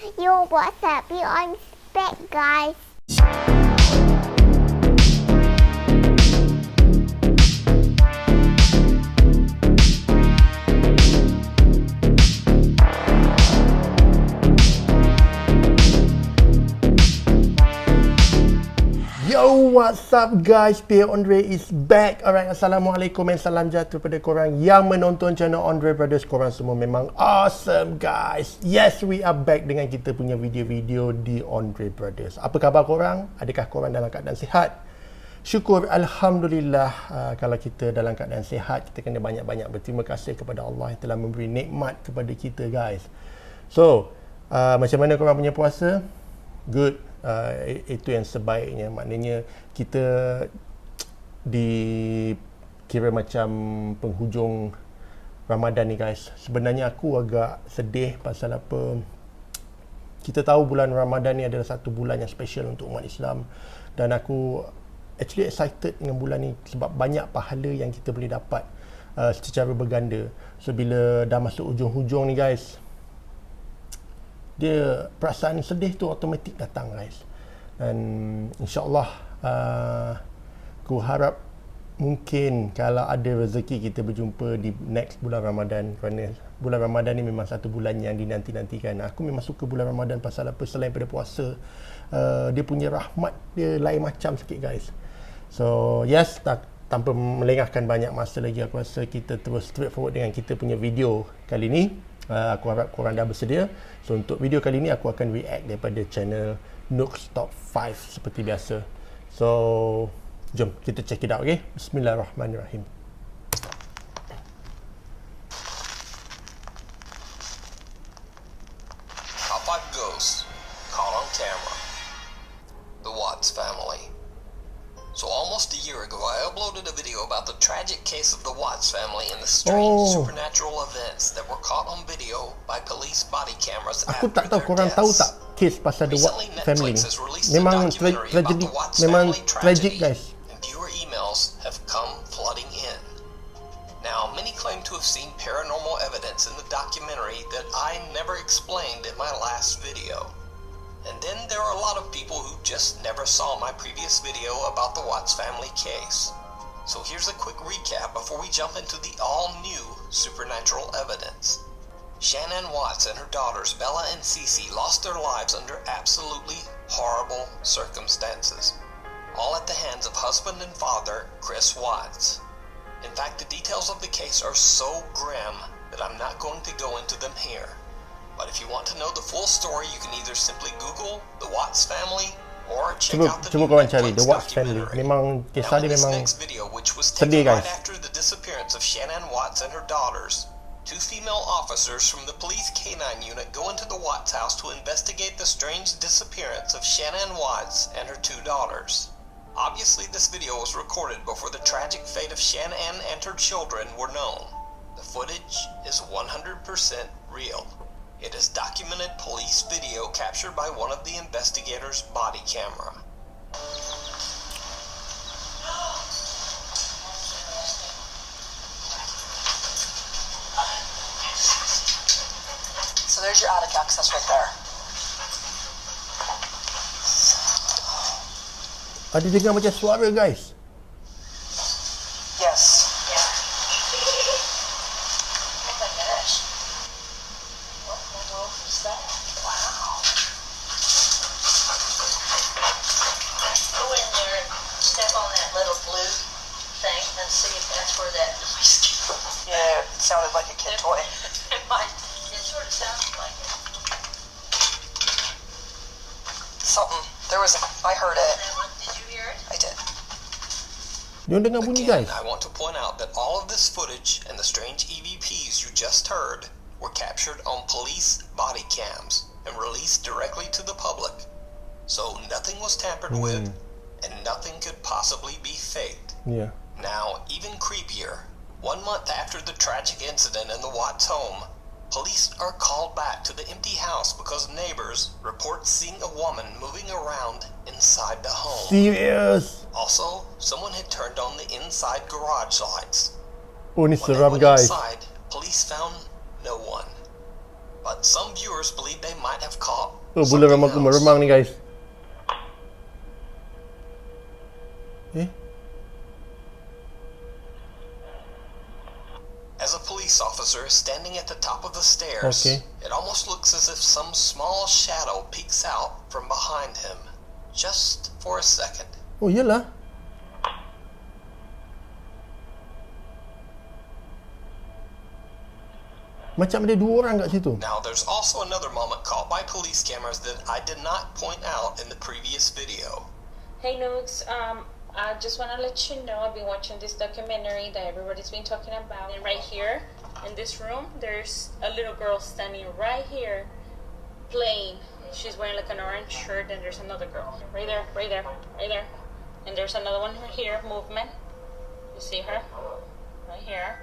Yo, what's up? You on spec, guys. Yo, what's up guys? Pierre Andre is back. Alright, Assalamualaikum and salam jatuh pada korang yang menonton channel Andre Brothers. Korang semua memang awesome guys. Yes, we are back dengan kita punya video-video di Andre Brothers. Apa khabar korang? Adakah korang dalam keadaan sihat? Syukur, Alhamdulillah. Kalau kita dalam keadaan sihat, kita kena banyak-banyak berterima kasih kepada Allah yang telah memberi nikmat kepada kita guys. So, macam mana korang punya puasa? Good. Itu yang sebaiknya, maknanya kita dikira macam penghujung Ramadan ni guys. Sebenarnya aku agak sedih pasal apa, kita tahu bulan Ramadan ni adalah satu bulan yang special untuk umat Islam, dan aku actually excited dengan bulan ni sebab banyak pahala yang kita boleh dapat secara berganda. So bila dah masuk hujung-hujung ni guys, dia perasaan sedih tu automatik datang guys. Dan insyaAllah aku harap mungkin kalau ada rezeki kita berjumpa di next bulan Ramadan, kerana bulan Ramadan ni memang satu bulan yang dinanti-nantikan. Aku memang suka bulan Ramadan pasal apa, selain pada puasa, dia punya rahmat dia lain macam sikit guys. So yes, tanpa melengahkan banyak masa lagi, aku rasa kita terus straight forward dengan kita punya video kali ni. Aku harap korang dah bersedia. So untuk video kali ni aku akan react daripada channel Nook's Top 5 seperti biasa. So jom kita check it out, okay? Bismillahirrahmanirrahim. Top 5 ghosts caught on camera. The Watts family. So almost a year ago, I uploaded a video about the tragic case of the Watts family and the strange supernatural events that were caught on video by police body cameras Aku after tak tahu their korang tahu deaths. tak kes pasal the Recently, Watts family Netflix ni. has released a Memang documentary about tragedi, the Watts memang family tragic tragedy, guys. and viewer emails have come flooding in. Now, many claim to have seen paranormal evidence in the documentary that I never explained in my last video. And then there are a lot of people who just never saw my previous video about the Watts family case. So here's a quick recap before we jump into the all-new supernatural evidence. Shannon Watts and her daughters Bella and Cece lost their lives under absolutely horrible circumstances, all at the hands of husband and father Chris Watts. In fact, the details of the case are so grim that I'm not going to go into them here. But if you want to know the full story, you can either simply Google the Watts family or check out the new korang cari The Netflix Watts family. documentary. Memang Now, kisah in dia this memang next video, which was sedih taken right guys. after the disappearance of Shannon Watts and her daughters, two female officers from the police K9 unit go into the Watts house to investigate the strange disappearance of Shannon Watts and her two daughters. Obviously, this video was recorded before the tragic fate of Shannon and her children were known. The footage is 100% real. It is documented police video captured by one of the investigators' body camera. So there's your attic access right there. Ada dengar macam suara guys. Yes. Go in there and step on that little blue thing and see if that's where that noise came from. Yeah, it sounded like a kid toy. It might. It sort of sounds like it. Something. I heard it. That one, did you hear it? I did. Diorang dengar bunyi Again, guys. I want to point out that all of this footage and the strange EVPs you just heard were captured on police body cams and released directly to the public. So nothing was tampered with, and nothing could possibly be faked. Ya. Now, even creepier, 1 month after the tragic incident in the Watts home, police are called back to the empty house because neighbors report seeing a woman moving around inside the home. Serious. Also, someone had turned on the inside garage lights. Oh ni When they seram went guys. inside, police found no one. But some viewers believe they might have caught Oh, bulan Ramadan meremang ni guys. As a police officer standing at the top of the stairs, it almost looks as if some small shadow peeks out from behind him, just for a second. Oh, iyalah. Macam ada 2 orang kat situ. Now, there's also another moment caught by police cameras that I did not point out in the previous video. Hey Nooks, I just want to let you know I've been watching this documentary that everybody's been talking about. And right here, in this room, there's a little girl standing right here, playing. She's wearing like an orange shirt, and there's another girl. Right there, right there, right there. And there's another one here, movement. You see her? Right here.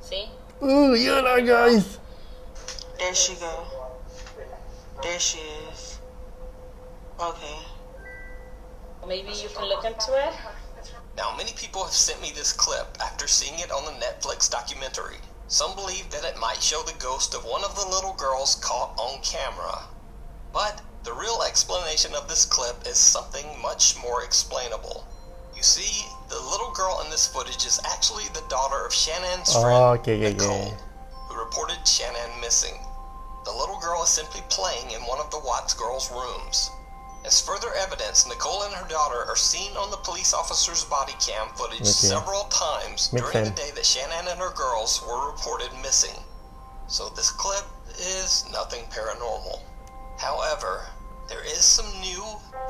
See? Oh, iyalah guys. There she go. There she is. Okay. Maybe you can look into it. Now, many people have sent me this clip after seeing it on the Netflix documentary. Some believe that it might show the ghost of one of the little girls caught on camera. But the real explanation of this clip is something much more explainable. You see, the little girl in this footage is actually the daughter of Shannon's friend, Nicole, who reported Shannon missing. The little girl is simply playing in one of the Watts girls' rooms. As further evidence, Nicole and her daughter are seen on the police officer's body cam footage several times during the day that Shannon and her girls were reported missing. So this clip is nothing paranormal. However, there is some new,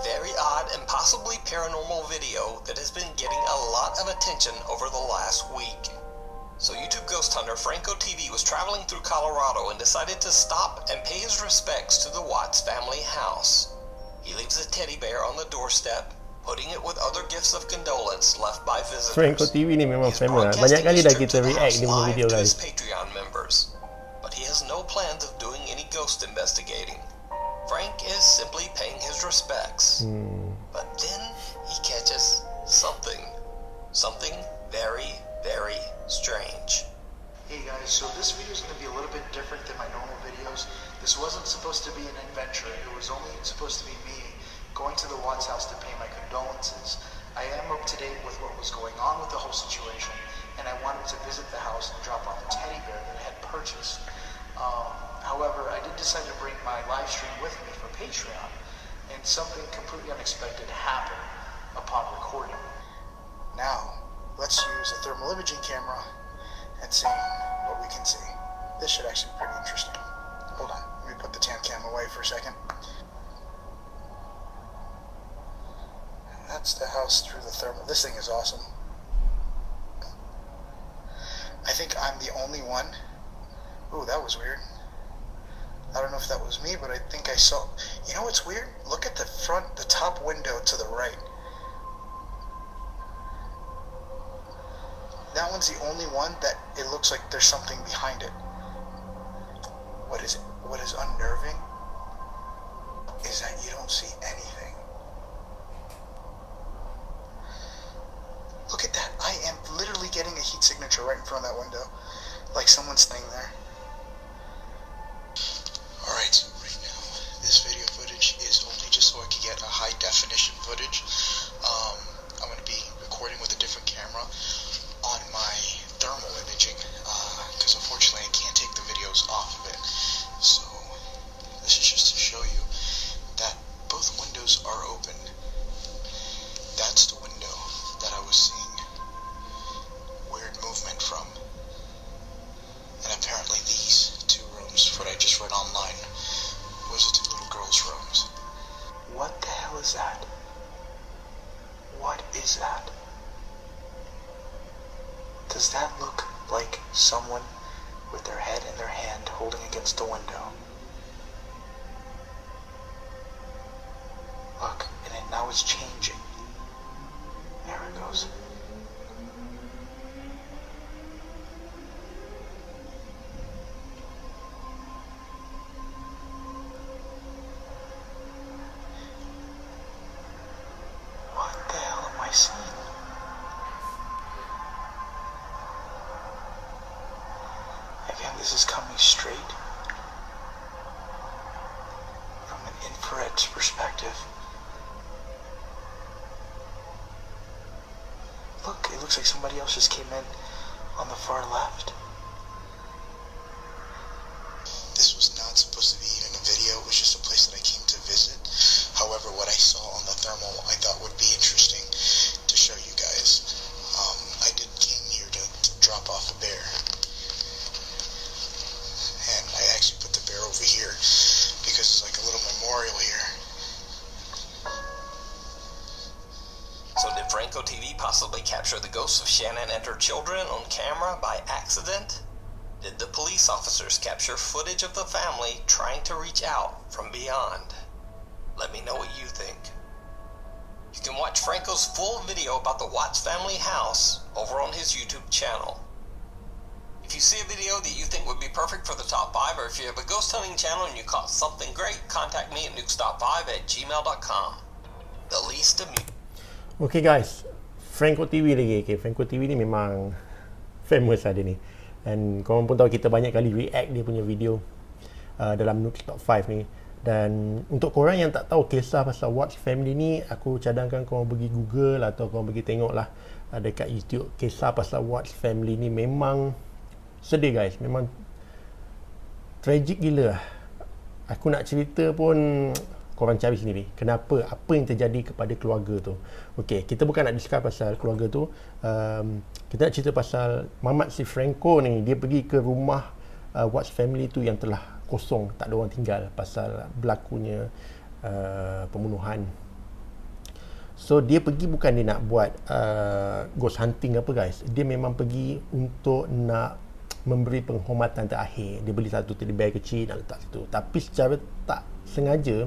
very odd, and possibly paranormal video that has been getting a lot of attention over the last week. So YouTube ghost hunter Franco TV was traveling through Colorado and decided to stop and pay his respects to the Watts family house. He leaves a teddy bear on the doorstep, putting it with other gifts of condolence left by visitors. Franco TV ni memang famous. Banyak kali dah kita react dia punya video guys. Patreon members, but he has no plans of doing any ghost investigating. Frank is simply paying his respects. But then he catches something very, very strange. Hey guys, so this video is going to be a little bit different than my normal videos. This wasn't supposed to be an adventure. It was only supposed to be me going to the Watts house to pay my condolences. I am up to date with what was going on with the whole situation, and I wanted to visit the house and drop off a teddy bear that I had purchased. However, I did decide to bring my live stream with me for Patreon, and something completely unexpected happened upon recording. Now, let's use a thermal imaging camera and see what we can see. This should actually be pretty interesting. Hold on, let me put the tan cam away for a second. And that's the house through the thermal. This thing is awesome. I think I'm the only one. Ooh, that was weird. I don't know if that was me, but I think I saw... You know what's weird? Look at the front, the top window to the right. That one's the only one that it looks like there's something behind it. What is it? What is unnerving is that you don't see anything. Look at that. I am literally getting a heat signature right in front of that window. Like someone's staying there. Alright, so right now, this video footage is only just so I can get a high definition footage. I'm going to be recording with a different camera on my thermal imaging, because unfortunately I can't take the videos off of it. So this is just to show you that both windows are open. That's the window that I was seeing weird movement from. And apparently these two rooms, what I just read online, was the two little girls' rooms. What the hell is that? What is that? Does that look like someone with their head in their hand holding against the window? Look, and now it's changing. There it goes. What the hell am I seeing? Again, this is coming straight from an into perspective. Look, it looks like somebody else just came in on the far left. This was not supposed to be even a video, it was just a place that I came to visit. However, what I saw on the thermal I thought would be interesting to show you guys. I came here to drop off a bear. And I actually put the bear over here because it's like a little memorial here. So did Franco TV possibly capture the ghosts of Shannon and her children on camera by accident? Did the police officers capture footage of the family trying to reach out from beyond? Let me know what you think. You can watch Franco's full video about the Watts family house over on his YouTube channel. If you see a video that you think would be perfect for the top 5, or if you have a ghost hunting channel and you caught something great, contact me at nukestop5@gmail.com. The least amusing. Okay guys, Franco TV lagi. Okay, Franco TV ni memang famous lah dia ni. Dan korang pun tahu kita banyak kali react dia punya video dalam Nuke Top 5 ni. Dan untuk korang yang tak tahu kisah pasal Watts family ni, aku cadangkan korang pergi Google atau korang pergi tengok lah dekat YouTube. Kisah pasal Watts family ni memang sedih guys, memang tragic gila lah. Aku nak cerita pun korang cari sendiri kenapa, apa yang terjadi kepada keluarga tu. Okey, kita bukan nak discuss pasal keluarga tu, kita nak cerita pasal Mamat si Franco ni. Dia pergi ke rumah Watts family tu yang telah kosong, tak ada orang tinggal pasal berlakunya pembunuhan. So dia pergi bukan dia nak buat ghost hunting apa guys, dia memang pergi untuk nak memberi penghormatan terakhir. Dia beli satu teddy bear kecil nak letak situ, tapi secara tak sengaja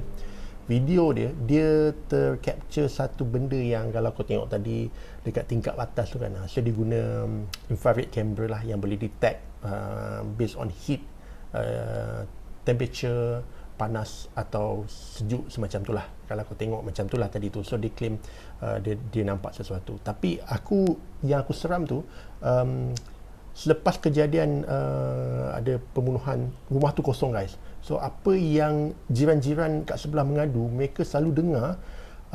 video dia tercapture satu benda yang kalau kau tengok tadi dekat tingkap atas tu kan, so dia guna infrared camera lah yang boleh detect based on heat, temperature, panas atau sejuk semacam tu lah. Kalau kau tengok macam tu lah tadi tu. So dia claim dia nampak sesuatu. Tapi yang aku seram tu, selepas kejadian ada pembunuhan, rumah tu kosong guys. So apa yang jiran-jiran kat sebelah mengadu, mereka selalu dengar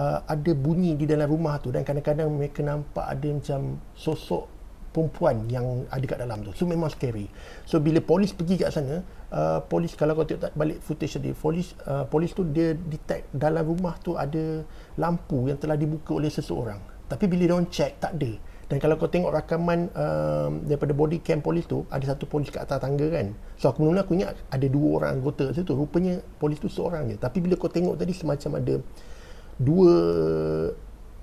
ada bunyi di dalam rumah tu, dan kadang-kadang mereka nampak ada macam sosok perempuan yang ada kat dalam tu. So memang scary. So bila polis pergi kat sana, polis, kalau kau tengok balik footage tadi, polis tu dia detect dalam rumah tu ada lampu yang telah dibuka oleh seseorang. Tapi bila dia orang check, tak ada. Dan kalau kau tengok rakaman daripada body cam polis tu, ada satu polis kat atas tangga kan. So aku mula aku ingat ada 2 orang anggota situ. Rupanya polis tu seorang je. Tapi bila kau tengok tadi, semacam ada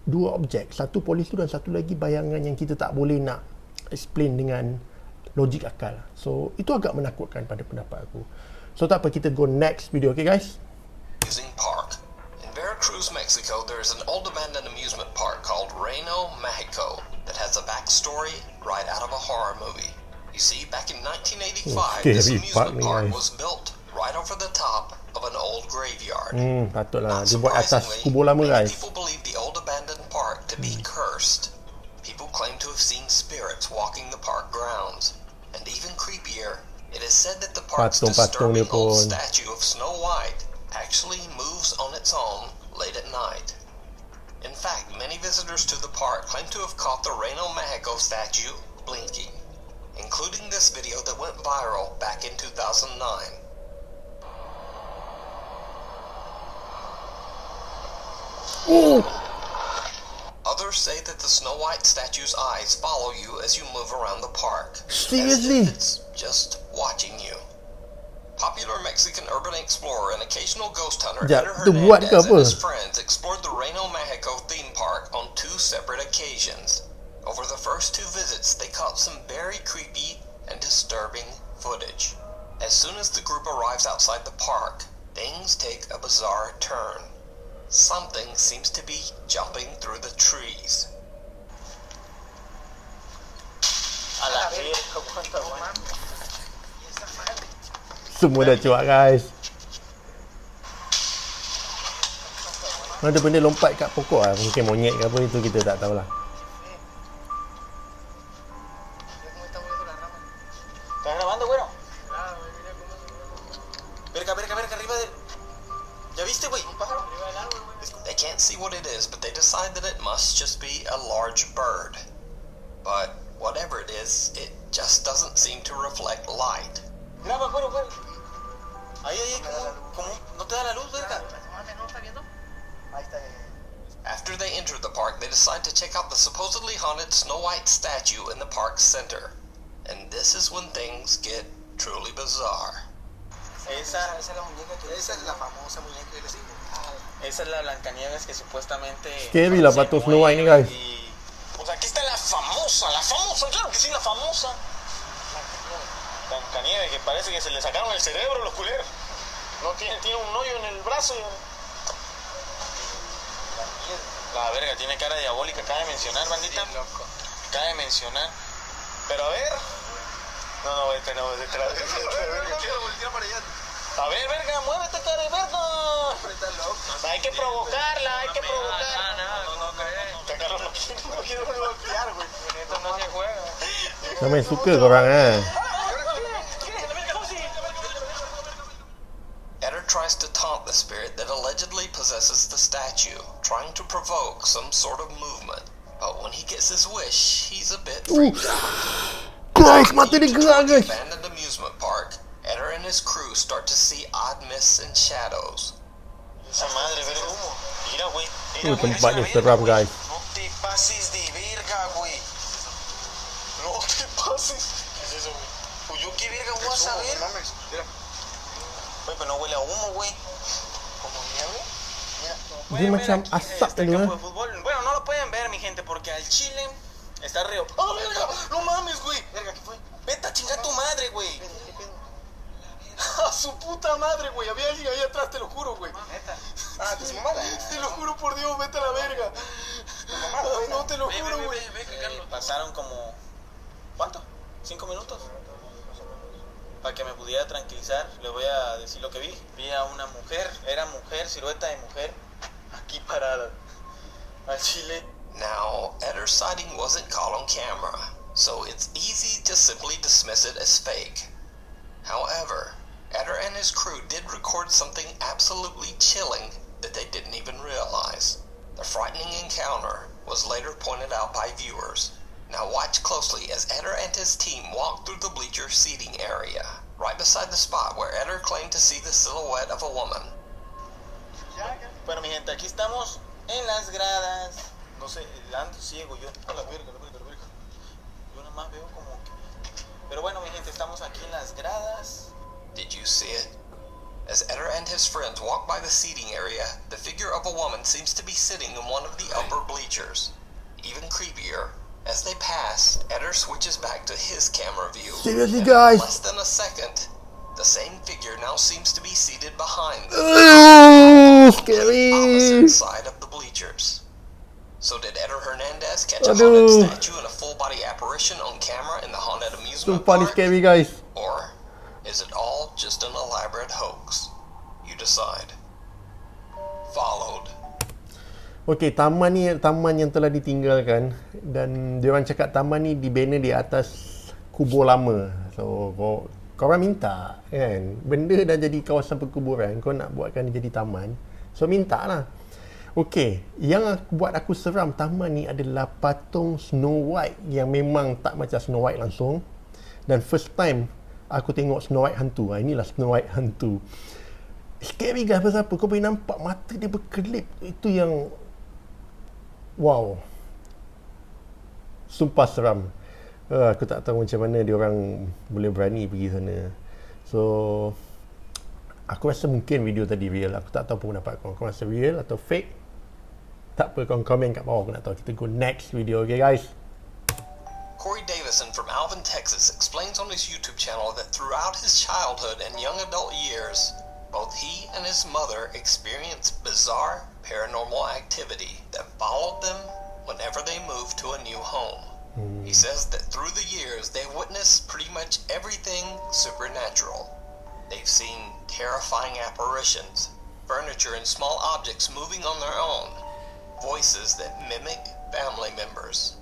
dua objek. Satu polis tu dan satu lagi bayangan yang kita tak boleh nak explain dengan logik akal. So itu agak menakutkan pada pendapat aku. So tak apa, kita go next video. Okay guys. Park. In Veracruz, Mexico, there is an old abandoned amusement park called Reno, Mexico that has a backstory right out of a horror movie. You see, back in 1985, this amusement park was built right over the top of an old graveyard. Patutlah dia buat atas kubur lama guys. People believe the old abandoned park to be cursed. People claim to have seen spirits walking the park grounds. And even creepier, it is said that the park's disturbing old statue of Snow White actually moves on its own late at night. In fact, many visitors to the park claim to have caught the Reno, Mexico statue blinking, including this video that went viral back in 2009. Oh. Others say that the Snow White statue's eyes follow you as you move around the park. Seriously? As if it's just watching you. Popular Mexican urban explorer and occasional ghost hunter Eder Hernandez and his friends explored the Reno, Mexico theme park on 2 separate occasions. Over the first 2 visits, they caught some very creepy and disturbing footage. As soon as the group arrives outside the park, things take a bizarre turn. Something seems to be jumping through the trees. Semua dah cuak guys. Ada benda lompat kat pokok lah. Mungkin monyet ke apa, itu kita tak tahulah. ¿Estás grabando, güero? Verga, arriba de... ¿Ya viste, güey? Un pájaro. see what it is, but they decide that it must just be a large bird. But whatever it is, it just doesn't seem to reflect light. Graba, fuera. Ahí, como, no te da la luz, verga. After they enter the park, they decide to check out the supposedly haunted Snow White statue in the park's center. And this is when things get truly bizarre. Esa es la famosa muñeca que le sigue. Esa es la Blancanieves que supuestamente... Scary la patung Snow White ni guys. Pues aquí está la famosa, claro que sí, la famosa. Blancanieves, que parece que se le sacaron el cerebro los culeros. No tiene un hoyo en el brazo. La verga, tiene cara diabólica, cabe mencionar, bandita. Cabe mencionar. Pero a ver. No, este no, este la verga. A ver, verga, muévete, cara de verga. Hay que provocarla, hay que provocarla. No, Carlos no quiero golpear, güey. Esto no se juega. Sampai suka korang Eder tries to taunt the spirit that allegedly possesses the statue, trying to provoke some sort of movement. But when he gets his wish, he's a bit freaked out. Guys, mata dia gerak guys. Abandoned amusement park, Eder and his crew start to see odd mists and shadows. Esa madre, verga. Mira, güey. Tempat ni seram guys. No te pases de verga, güey. No te pases. ¿Qué es eso, güey? Pues yo qué verga voy a saber. Mira. Güey, pero no huele a humo, güey. ¿Como nieve? Dia macam asap tu campo de fútbol. Bueno, no lo pueden ver, mi gente, porque al chile está río. ¡Oh, verga! ¡No mames, güey! Verga, ¿qué fue? Vete a chingar tu madre, güey. A su puta madre, güey. Había alguien ahí atrás, te lo juro, güey. ¿Neta? Ah, ¿tu mamada? Te lo juro por Dios, vete a la verga. No, te lo juro, güey. Pasaron como... ¿cuánto? ¿5 minutos? Para que me pudiera tranquilizar, le voy a decir lo que vi. Vi a una mujer, era mujer, silueta de mujer, aquí parada. Al chile. Now, Eder's sighting wasn't caught on camera, so it's easy to simply dismiss it as fake. However, Eder and his crew did record something absolutely chilling that they didn't even realize. The frightening encounter was later pointed out by viewers. Now watch closely as Eder and his team walk through the bleacher seating area, right beside the spot where Eder claimed to see the silhouette of a woman. Bueno, mi gente, aquí estamos en las gradas. No sé, ando ciego yo. A la verga. Yo nada más veo como que... Pero bueno, mi gente, estamos aquí en las gradas. Did you see it? As Eder and his friends walk by the seating area, the figure of a woman seems to be sitting in one of the upper bleachers. Even creepier, as they pass, Eder switches back to his camera view. Seriously, And guys? in less than a second, the same figure now seems to be seated behind them, Scary. opposite side of the bleachers. So did Eder Hernandez catch a Aduh. haunted statue and a full-body apparition on camera in the haunted amusement Sumpah ni park? scary guys. Or is it all just an elaborate hoax? You decide. Followed. Okey, taman ni taman yang telah ditinggalkan dan diorang cakap taman ni dibina di atas kubur lama. So korang minta kan, benda dah jadi kawasan perkuburan, kau nak buatkan dia jadi taman. So minta lah. Okey, yang buat aku seram taman ni adalah patung Snow White yang memang tak macam Snow White langsung. Dan first time aku tengok Snow White hantu. Inilah Snow White hantu. Scary guys, pasal apa? Kau boleh nampak mata dia berkelip. Itu yang wow. Sumpah seram. Aku tak tahu macam mana dia orang boleh berani pergi sana. So aku rasa mungkin video tadi real. Aku tak tahu pendapat kau. Kau rasa real atau fake? Tak apa, kau komen kat bawah. Aku nak tahu. Kita go next video. Okay guys. Corey Davison from Alvin, Texas explains on his YouTube channel that throughout his childhood and young adult years, both he and his mother experienced bizarre paranormal activity that followed them whenever they moved to a new home. He says that through the years, they witnessed pretty much everything supernatural. They've seen terrifying apparitions, furniture and small objects moving on their own, voices that mimic family members,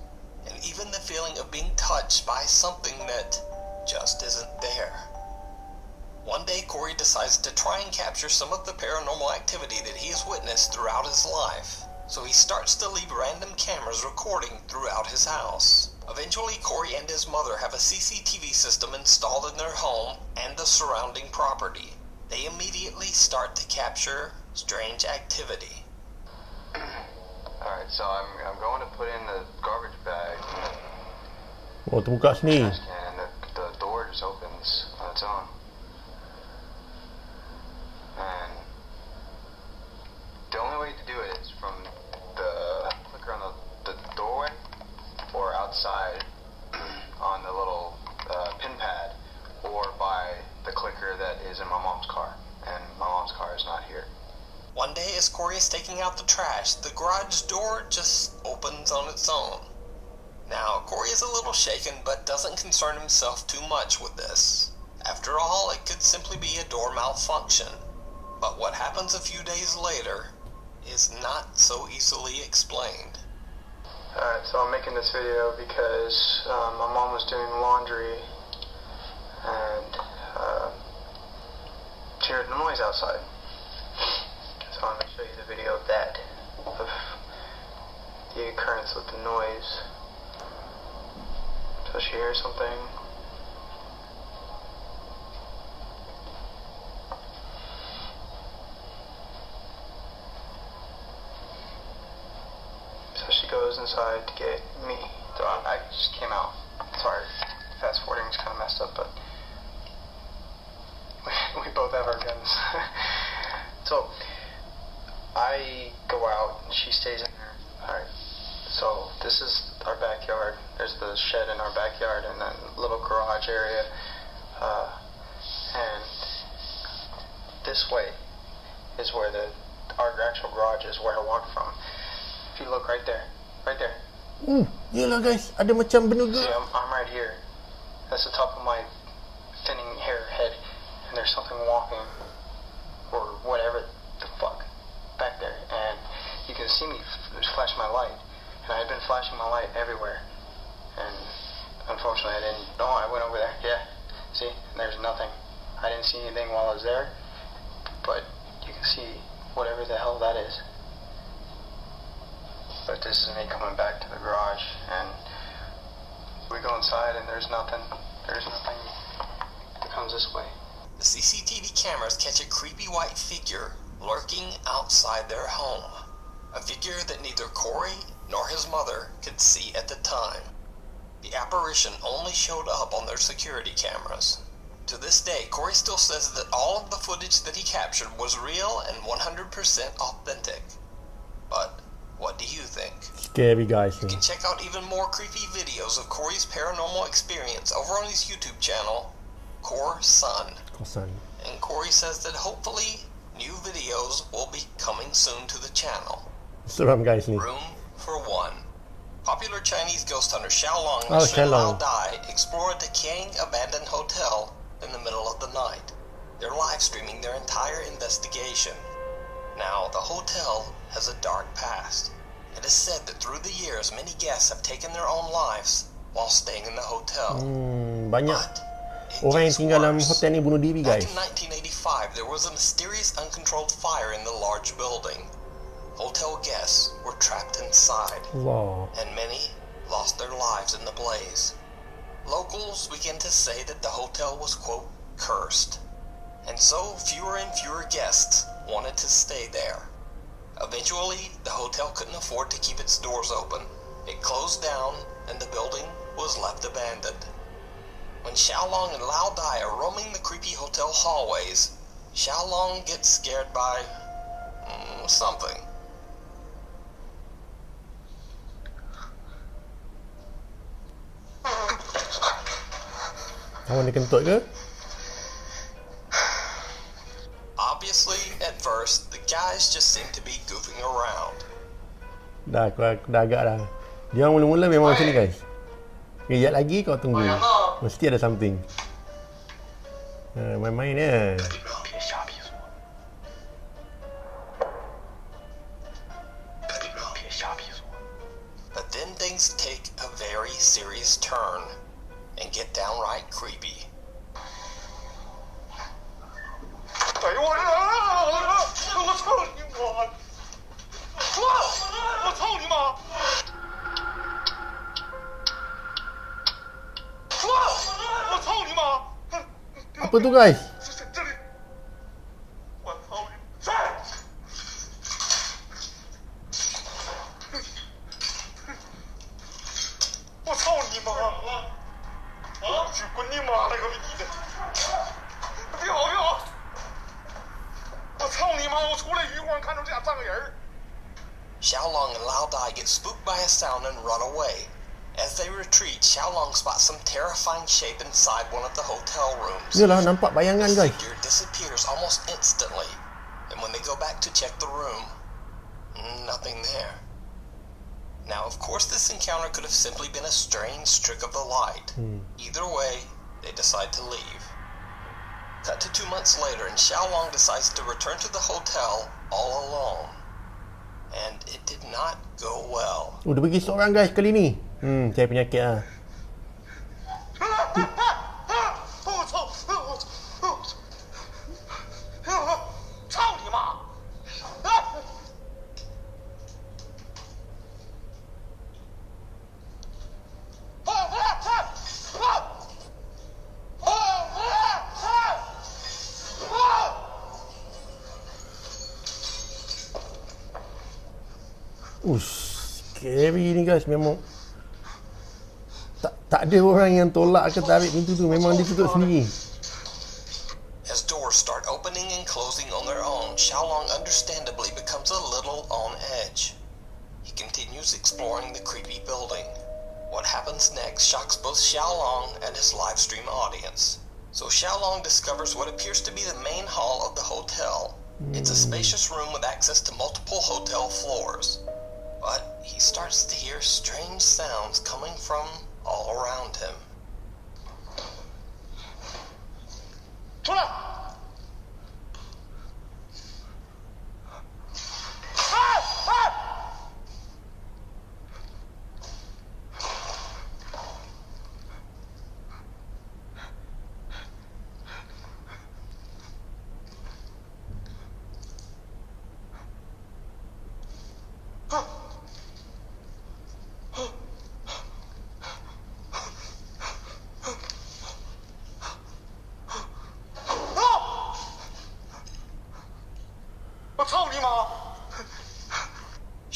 and even the feeling of being touched by something that just isn't there. One day, Corey decides to try and capture some of the paranormal activity that he has witnessed throughout his life. so he starts to leave random cameras recording throughout his house. Eventually, Corey and his mother have a CCTV system installed in their home and the surrounding property. They immediately start to capture strange activity. Alright, so I'm going to put in the garbage bag Oh, terbuka sini. and the door just opens on its own. And the only way to do it is from the clicker on the doorway or outside on the little pin pad, or by the clicker that is in my mom's car, and my mom's car is not here. One day, as Corey is taking out the trash, the garage door just opens on its own. Now, Corey is a little shaken, but doesn't concern himself too much with this. After all, it could simply be a door malfunction. But what happens a few days later is not so easily explained. Alright, so I'm making this video because my mom was doing laundry and she heard noise outside. So I'm going to show you the video of that, of the occurrence of the noise. So she hears something. So she goes inside to get me. So I just came out. Sorry, fast forwarding is kind of messed up, but we both have our guns. So I go out and she stays in there. Alright, so this is our backyard. There's the shed in our backyard and then a little garage area. And this way is where our actual garage is, where I walked from. If you look right there. Yelah guys, ada macam benda See, ke? I'm right here. That's the top of my thinning hair head, and there's something walking, or whatever the fuck, back there. And you can see me flash my light, and I had been flashing my light everywhere. And unfortunately, I didn't. No, I went over there. Yeah, see, and there's nothing. I didn't see anything while I was there, but you can see whatever the hell that is. But this is me coming back to the garage, and we go inside and there's nothing. There's nothing that comes this way. The CCTV cameras catch a creepy white figure lurking outside their home. A figure that neither Corey nor his mother could see at the time. The apparition only showed up on their security cameras. To this day, Corey still says that all of the footage that he captured was real and 100% authentic. But what do you think? Scary guys. You can check out even more creepy videos of Corey's paranormal experience over on his YouTube channel, Core Son. And Corey says that hopefully new videos will be coming soon to the channel. Seram guys ni. Room for One. Popular Chinese ghost hunter Xiaolong Oh, and Shen Lao Xiaolong. Dai explore a decaying abandoned hotel in the middle of the night. They're live streaming their entire investigation. Now, the hotel has a dark past. It is said that through the years, many guests have taken their own lives while staying in the hotel. Banyak But it orang yang gets tinggal dalam worse. hotel ni bunuh diri Back guys. in 1985, there was a mysterious uncontrolled fire in the large building. Hotel guests were trapped inside, Allah. and many lost their lives in the blaze. Locals begin to say that the hotel was, quote, cursed. And so fewer and fewer guests wanted to stay there. Eventually, the hotel couldn't afford to keep its doors open. It closed down, and the building was left abandoned. When Xiaolong and Lao Dai are roaming the creepy hotel hallways, Xiaolong gets scared by something. Kawan dia kentut ke? Obviously, at first, the guys just seem to be goofing around. Dah agak dah. Dia mula-mula memang macam ni guys. Kejap lagi kau tunggu. Mesti ada something. Main-main ya. But then things take a very serious turn and get downright creepy. What the hell you want? Apa tu guys? 这里，我操你！是。我操你妈！啊！去滚你妈了个逼的！别跑别跑！我操你妈！我出来余光看着这俩站个人儿。 Xiaolong and Lao Dai get spooked by a sound and run away. As they retreat, Xiaolong spots some terrifying shape inside one of the hotel rooms. Yalah, nampak bayangan The guys. figure disappears almost instantly, and when they go back to check the room, nothing there. Now, of course, this encounter could have simply been a strange trick of the light. Either way, they decide to leave. Cut to 2 months later, and Xiaolong decides to return to the hotel all alone. And it did not go well. Dia pergi seorang guys kali ni. Saya penyakit lah. 我操！操你妈！ Scary ni guys. Memang tak ada orang yang tolak ke tarik pintu tu. Memang dia tutup sendiri. As doors start opening and closing on their own, Xiaolong understandably becomes a little on edge. He continues exploring the creepy building. What happens next shocks both Xiaolong and his live stream audience. So Xiaolong discovers what appears to be the main hall of the hotel. It's a spacious room with access to multiple hotel floors. But he starts to hear strange sounds coming from all around him. 出来！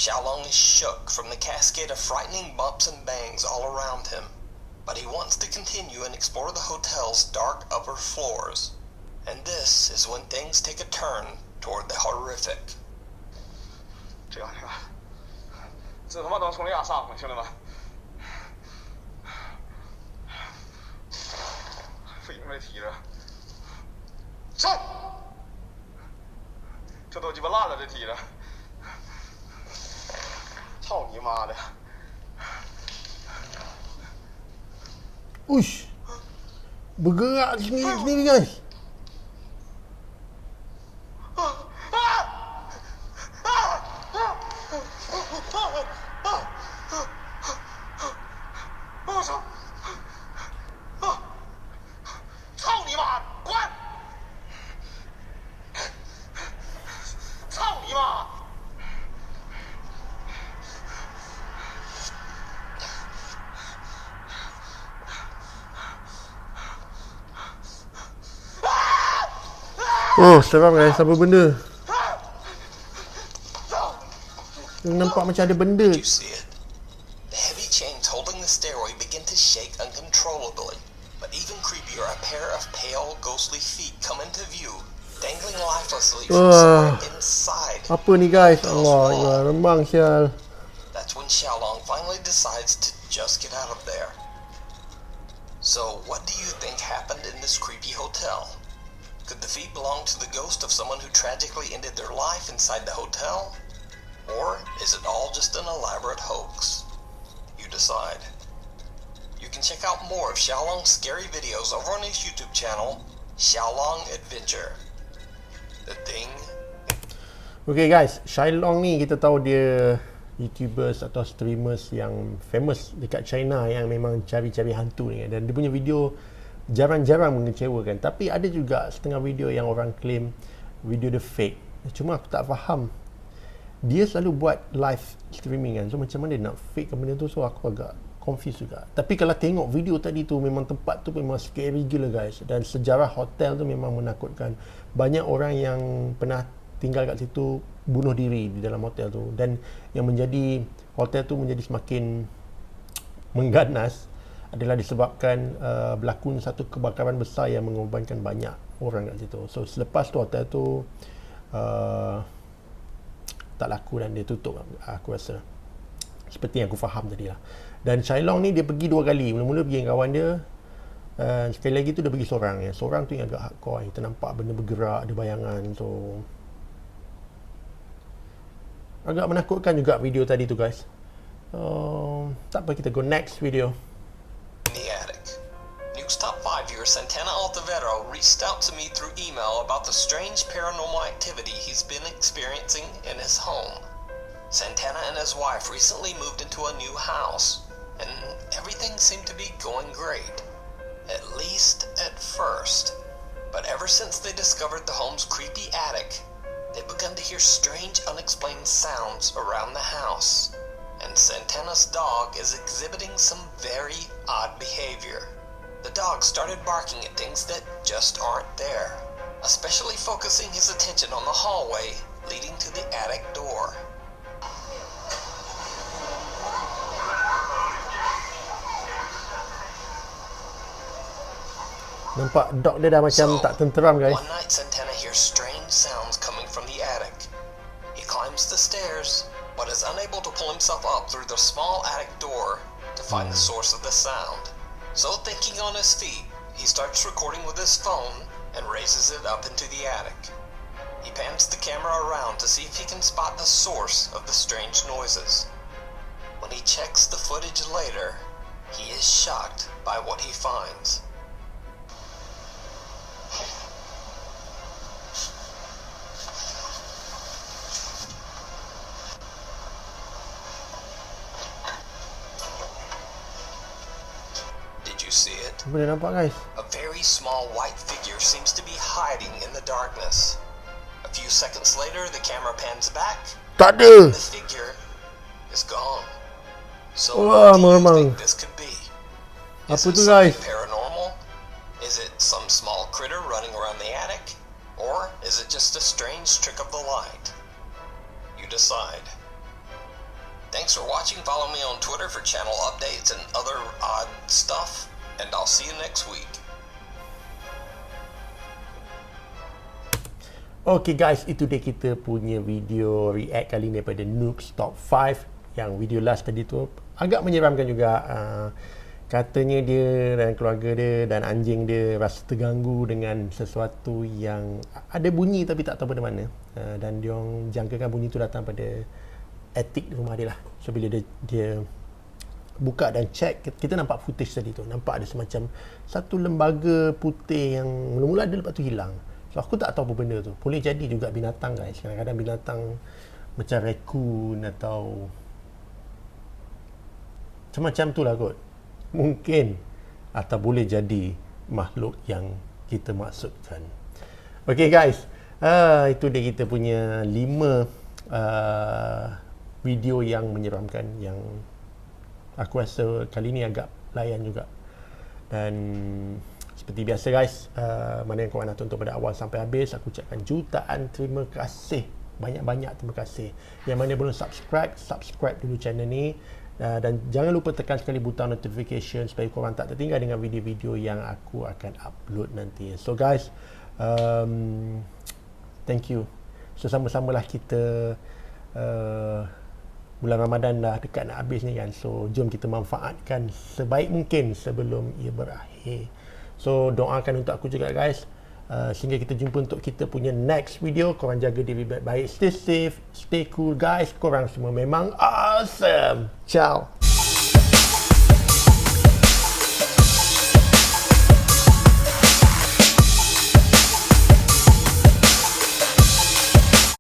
Xiaolong is shook from the cascade of frightening bumps and bangs all around him, but he wants to continue and explore the hotel's dark upper floors. And this is when things take a turn toward the horrific. 这样，这他妈能从这样上去，兄弟们！费劲没提着，上！这都鸡巴烂了，这梯子！操你妈的！ Uish. Bergerak sendiri guys. Oh, seram guys, apa benda? Nampak macam ada benda. Did you see it? The heavy chains holding the stairway begin to shake uncontrollably. But even creepier, a pair of pale, ghostly feet come into view, dangling lifelessly from somewhere inside. Apa ni guys? Allah, rembang sial. That's when Xiaolong finally decides to just get out of there. So, what do you think happened in this creepy hotel? Could the feet belong to the ghost of someone who tragically ended their life inside the hotel? Or is it all just an elaborate hoax? You decide. You can check out more of Xiaolong's scary videos over on his YouTube channel, Xiaolong Adventure. The Thing. Okay guys, Xiaolong ni kita tahu dia YouTubers atau streamers yang famous dekat China yang memang cari-cari hantu ni, dan dia punya video jarang-jarang mengecewakan. Tapi ada juga setengah video yang orang claim video dia fake. Cuma aku tak faham. Dia selalu buat live streaming kan. So macam mana nak fake benda tu? So aku agak confused juga. Tapi kalau tengok video tadi tu, memang tempat tu memang scary gila guys, dan sejarah hotel tu memang menakutkan. Banyak orang yang pernah tinggal kat situ bunuh diri di dalam hotel tu, dan yang menjadi hotel tu menjadi semakin mengganas adalah disebabkan berlaku satu kebakaran besar yang mengorbankan banyak orang kat situ. So selepas tu hotel tu tak laku dan dia tutup, aku rasa, seperti yang aku faham tadi lah. Dan Shailong ni dia pergi 2 kali. Mula-mula pergi dengan kawan dia, sekali lagi tu dia pergi seorang ya. Seorang tu yang agak hardcore, kita nampak benda bergerak, ada bayangan. So agak menakutkan juga video tadi tu guys. Tak apa, kita go next video. In the attic. Nuke's top 5 viewer Santana Altavero reached out to me through email about the strange paranormal activity he's been experiencing in his home. Santana and his wife recently moved into a new house, and everything seemed to be going great. At least at first. But ever since they discovered the home's creepy attic, they've begun to hear strange, unexplained sounds around the house. And Santana's dog is exhibiting some very odd behavior. The dog started barking at things that just aren't there, especially focusing his attention on the hallway leading to the attic door. Nampak dog dia dah macam tak tenteram guys. One night Santana hears strange sounds coming from the attic. He climbs the stairs, but is unable to pull himself up through the small attic door to find the source of the sound. So thinking on his feet, he starts recording with his phone and raises it up into the attic. He pans the camera around to see if he can spot the source of the strange noises. When he checks the footage later, he is shocked by what he finds. See it? Boleh nampak guys. A very small white figure seems to be hiding in the darkness. A few seconds later, the camera pans back. Tak ada. The figure is gone. So Wah, what do you memang. think this could be? Apa Is it tu guys? something paranormal? Is it some small critter running around the attic? Or is it just a strange trick of the light? You decide. Thanks for watching. Follow me on Twitter for channel updates and other odd stuff. And I'll see you next week. Okay guys, itu dia kita punya video react kali ni daripada Nuke's Top 5. Yang video last tadi tu agak menyeramkan juga. Katanya dia dan keluarga dia dan anjing dia rasa terganggu dengan sesuatu yang ada bunyi tapi tak tahu pada mana. Dan dia orang jangkakan bunyi tu datang pada attic rumah dia lah. So bila dia buka dan check, kita nampak footage tadi tu, nampak ada semacam satu lembaga putih yang mula-mula ada lepas tu hilang. So aku tak tahu apa benda tu. Boleh jadi juga binatang guys. Kadang-kadang binatang macam raccoon atau macam-macam tu lah kot. Mungkin atau boleh jadi makhluk yang kita maksudkan. Okay guys, itu dia kita punya 5 video yang menyeramkan, yang aku rasa kali ni agak layan juga. Dan seperti biasa guys, mana yang korang nak tonton pada awal sampai habis, aku ucapkan jutaan terima kasih, banyak-banyak terima kasih. Yang mana belum subscribe dulu channel ni. Dan jangan lupa tekan sekali butang notification supaya korang tak tertinggal dengan video-video yang aku akan upload nanti. So guys, thank you. So sama-samalah kita, bulan Ramadan dah dekat nak habis ni kan. So jom kita manfaatkan sebaik mungkin sebelum ia berakhir. So doakan untuk aku juga guys, sehingga kita jumpa untuk kita punya next video. Korang jaga diri baik-baik, stay safe, stay cool guys. Korang semua memang awesome. Ciao.